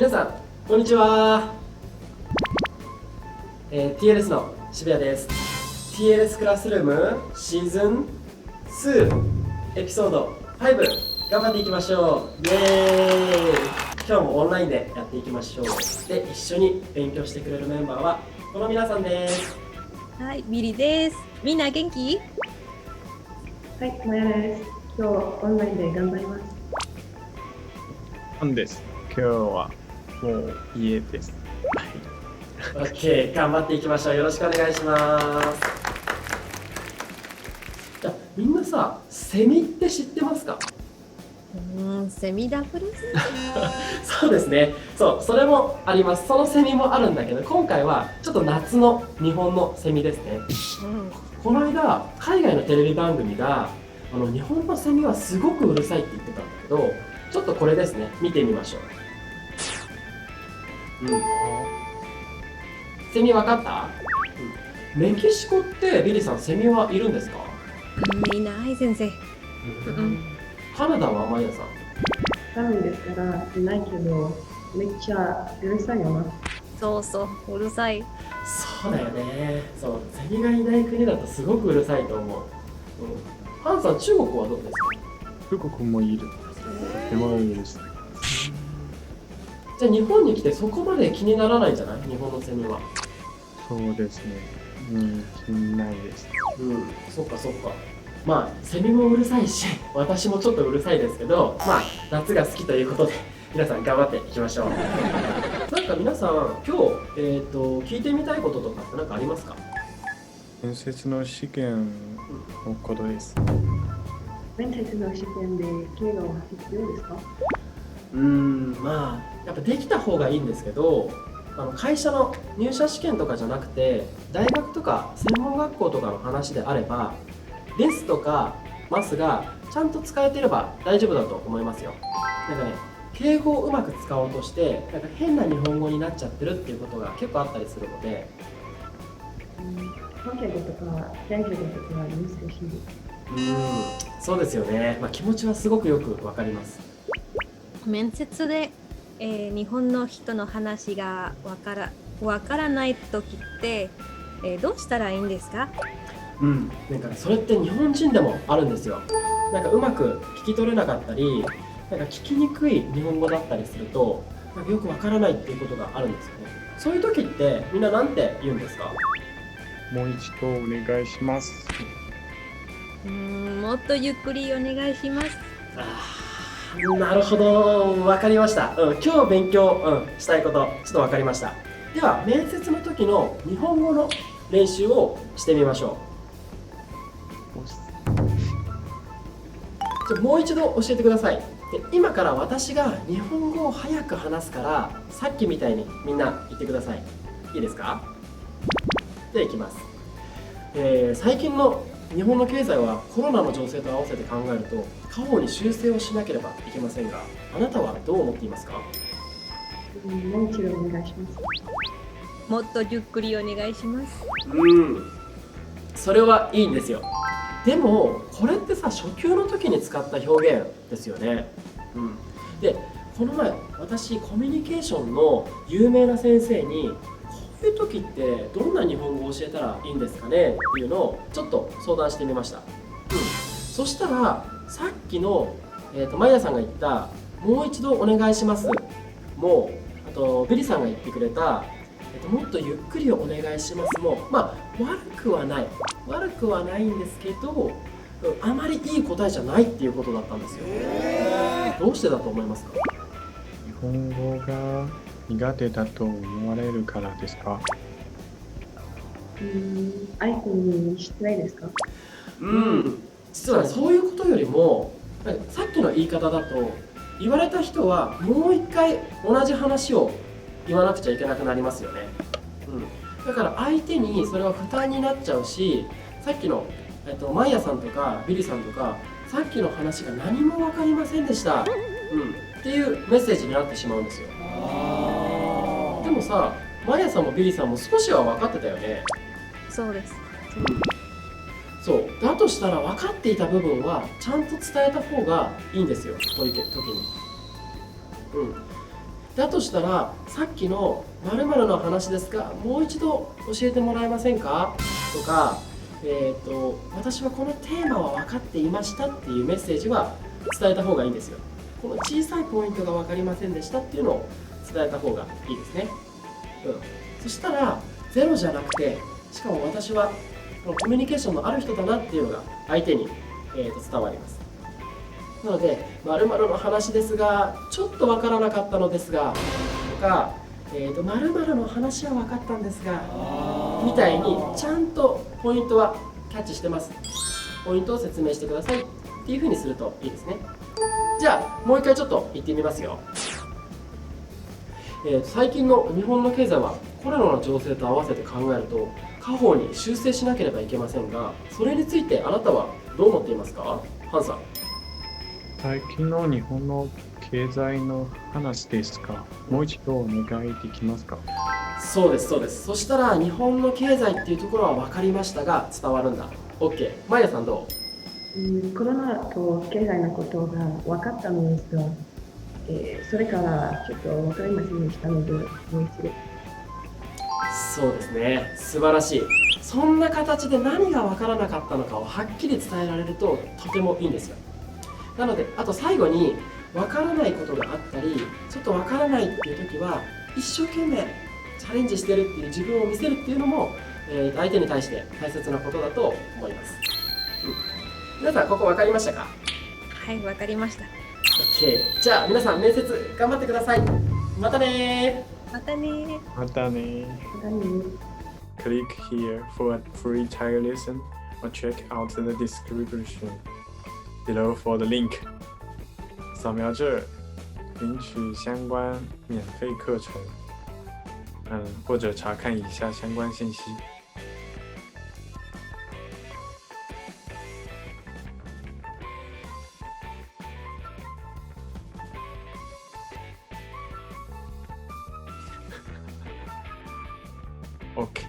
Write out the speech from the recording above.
皆さんこんにちは、TLS の渋谷です。 TLS クラスルームシーズン2エピソード5頑張っていきましょう。イエーイ。今日もオンラインでやっていきましょう。で、一緒に勉強してくれるメンバーはこの皆さんです。はい、ミリです。みんな元気？はい、マヤです。今日オンラインで頑張ります。アンです。今日はもう家です。OK、頑張っていきましょう。よろしくお願いします。じゃあみんなさ、セミって知ってますか？セミダブルスそうですね。そう、それもあります。そのセミもあるんだけど、今回はちょっと夏の日本のセミですね。この間、海外のテレビ番組が日本のセミはすごくうるさいって言ってたんだけど、ちょっとこれですね、見てみましょう。セミわかった？メキシコってビリーさん、セミはいるんですか？いない先生。カナダはマイヤさん。寒いですからいないけど、めっちゃうるさいよな。そうそう、うるさい。そうだよね。そう、セミがいない国だとすごくうるさいと思う。ハンさん、中国はどうですか？中国もいる。でもいるし。じゃあ日本に来てそこまで気にならないんじゃない？日本のセミは。そうですね。気にないです。そっかそっか。まあセミもうるさいし、私もちょっとうるさいですけど、まあ夏が好きということで皆さん頑張っていきましょう。なんか皆さん今日聞いてみたいこととかって何かありますか？面接の試験のことです。面接の試験で敬語は必要ですか？まあやっぱできた方がいいんですけど、会社の入社試験とかじゃなくて大学とか専門学校とかの話であれば、ですとかますがちゃんと使えてれば大丈夫だと思いますよ。なんかね、敬語をうまく使おうとしてなんか変な日本語になっちゃってるっていうことが結構あったりするので、関係語とか勉強語とか難しい。そうですよね。まあ、気持ちはすごくよくわかります。面接で、日本の人の話がわからないときって、どうしたらいいんですか？なんかね、それって日本人でもあるんですよ。なんかうまく聞き取れなかったり、なんか聞きにくい日本語だったりすると、なんかよくわからないっていうことがあるんですよね。そういう時ってみんななんて言うんですか？もう一度お願いします。もっとゆっくりお願いします。なるほど、わかりました。今日勉強、したいことちょっとわかりました。では面接の時の日本語の練習をしてみましょう。もう一度教えてください。で、今から私が日本語を早く話すから、さっきみたいにみんな言ってください。いいですか？では行きます。最近の日本の経済はコロナの情勢と合わせて考えると過方に修正をしなければいけませんが、あなたはどう思っていますか？もう一度お願いします。もっとゆっくりお願いします。それはいいんですよ。でもこれってさ、初級の時に使った表現ですよね。で、この前私コミュニケーションの有名な先生に、こういう時ってどんな日本語を教えたらいいんですかねっていうのをちょっと相談してみました。そしたらさっきの、マイヤさんが言ったもう一度お願いしますも、あとビリさんが言ってくれた、もっとゆっくりお願いしますも、まあ悪くはないんですけど、あまりいい答えじゃないっていうことだったんですよ。どうしてだと思いますか？日本語が苦手だと思われるからですか？相手に失礼ですか？実はそういうことよりも、さっきの言い方だと言われた人はもう一回同じ話を言わなくちゃいけなくなりますよね。だから相手にそれは負担になっちゃうし、さっきの、マイヤさんとかビリさんとか、さっきの話が何も分かりませんでした、っていうメッセージになってしまうんですよ。でもさ、マイヤさんもビリさんも少しは分かってたよね。そうです。そうだとしたら分かっていた部分はちゃんと伝えた方がいいんですよ、こういう時に。だとしたらさっきの〇〇の話ですがもう一度教えてもらえませんかとか、私はこのテーマは分かっていましたっていうメッセージは伝えた方がいいんですよ。この小さいポイントが分かりませんでしたっていうのを伝えた方がいいですね。そしたらゼロじゃなくて、しかも私はこのコミュニケーションのある人だなっていうのが相手に、伝わります。なので〇〇の話ですがちょっと分からなかったのですがとか、〇〇の話は分かったんですがみたいにちゃんとポイントはキャッチしてます。ポイントを説明してくださいっていう風にするといいですね。じゃあもう一回ちょっと言ってみますよ。最近の日本の経済はコロナの情勢と合わせて考えると下方に修正しなければいけませんが、それについてあなたはどう思っていますか？ハンさん。最近の日本の経済の話ですか？もう一度お願いできますか？そうですそうです。そしたら日本の経済っていうところは分かりましたが伝わるんだ。 OK。 マイヤさんどう？コロナと経済のことが分かったのですが、それからちょっと分かりませんでしたので、もう一度。そうですね、素晴らしい。そんな形で何が分からなかったのかをはっきり伝えられるととてもいいんですよ。なのであと最後に分からないことがあったりちょっと分からないっていう時は一生懸命チャレンジしてるっていう自分を見せるっていうのも、相手に対して大切なことだと思います。皆さんここ分かりましたか？はい、わかりました。 OK。 じゃあ皆さん面接頑張ってください。またねー。またね。またね。またね。 Click here for a free trial lesson or check out the description below for the link. 扫描这儿领取相关免费课程，或者查看以下相关信息。OK。